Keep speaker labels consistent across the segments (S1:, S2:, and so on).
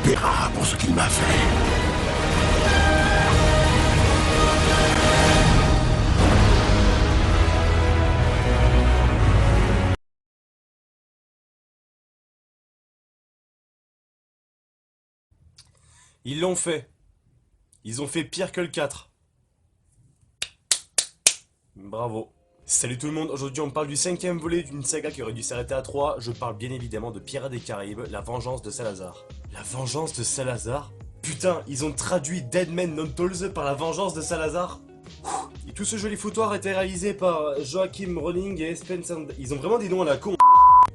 S1: paiera pour ce qu'il m'a fait.
S2: Ils l'ont fait. Ils ont fait pire que le 4. Bravo. Salut tout le monde, aujourd'hui on parle du 5ème volet d'une saga qui aurait dû s'arrêter à 3. Je parle bien évidemment de Pirates des Caraïbes, la vengeance de Salazar. La vengeance de Salazar? Putain, ils ont traduit Dead Men Not Tools par la vengeance de Salazar. Et tout ce joli foutoir a été réalisé par Joachim Rowling et Spencer. Ils ont vraiment des noms à la con.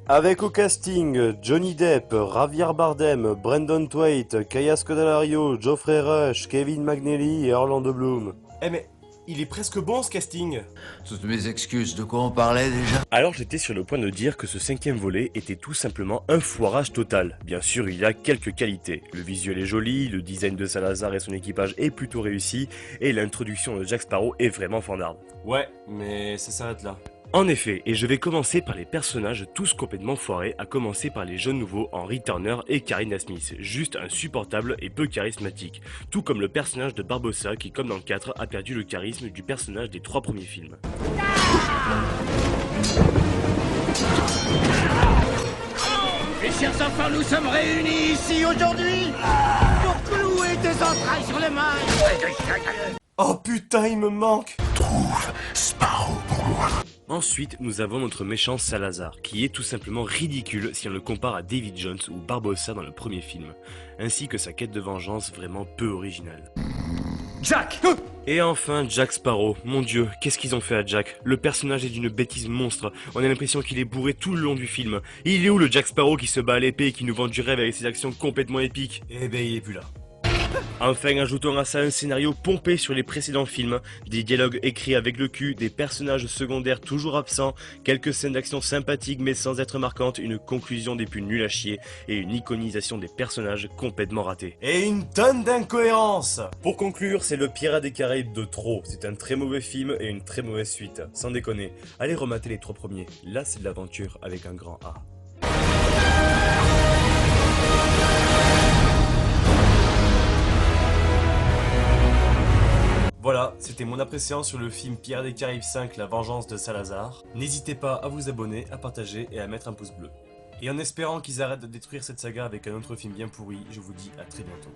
S2: Avec au casting Johnny Depp, Javier Bardem, Brendan Thwaites, Kaya Scodelario, Geoffrey Rush, Kevin McNally et Orlando Bloom. Eh mais, il est presque bon ce casting.
S3: Toutes mes excuses, de quoi on parlait déjà?
S4: Alors j'étais sur le point de dire que ce 5ème volet était tout simplement un foirage total. Bien sûr, il y a quelques qualités. Le visuel est joli, le design de Salazar et son équipage est plutôt réussi, et l'introduction de Jack Sparrow est vraiment fandarde.
S2: Ouais, mais ça s'arrête là.
S4: En effet, et je vais commencer par les personnages tous complètement foirés, à commencer par les jeunes nouveaux Henry Turner et Karina Smith, juste insupportables et peu charismatiques, tout comme le personnage de Barbossa qui, comme dans le 4, a perdu le charisme du personnage des 3 premiers films.
S5: Mes chers enfants, nous sommes réunis ici aujourd'hui pour clouer tes entrailles sur les mains.
S2: Oh putain, il me manque.
S1: Trouve Sparrow pour moi.
S4: Ensuite, nous avons notre méchant Salazar, qui est tout simplement ridicule si on le compare à David Jones ou Barbossa dans le premier film, ainsi que sa quête de vengeance vraiment peu originale.
S2: Jack!
S4: Et enfin, Jack Sparrow. Mon dieu, qu'est-ce qu'ils ont fait à Jack? Le personnage est d'une bêtise monstre, on a l'impression qu'il est bourré tout le long du film. Et il est où le Jack Sparrow qui se bat à l'épée et qui nous vend du rêve avec ses actions complètement épiques?
S2: Eh ben, il est plus là.
S4: Enfin, ajoutons à ça un scénario pompé sur les précédents films, des dialogues écrits avec le cul, des personnages secondaires toujours absents, quelques scènes d'action sympathiques mais sans être marquantes, une conclusion des plus nuls à chier et une iconisation des personnages complètement ratée.
S2: Et une tonne d'incohérences.
S4: Pour conclure, c'est le Pirates des Caraïbes de trop. C'est un très mauvais film et une très mauvaise suite. Sans déconner, allez remater les 3 premiers. Là, c'est de l'aventure avec un grand A.
S2: Voilà, c'était mon appréciation sur le film Pirates des Caraïbes 5, la vengeance de Salazar. N'hésitez pas à vous abonner, à partager et à mettre un pouce bleu. Et en espérant qu'ils arrêtent de détruire cette saga avec un autre film bien pourri, je vous dis à très bientôt.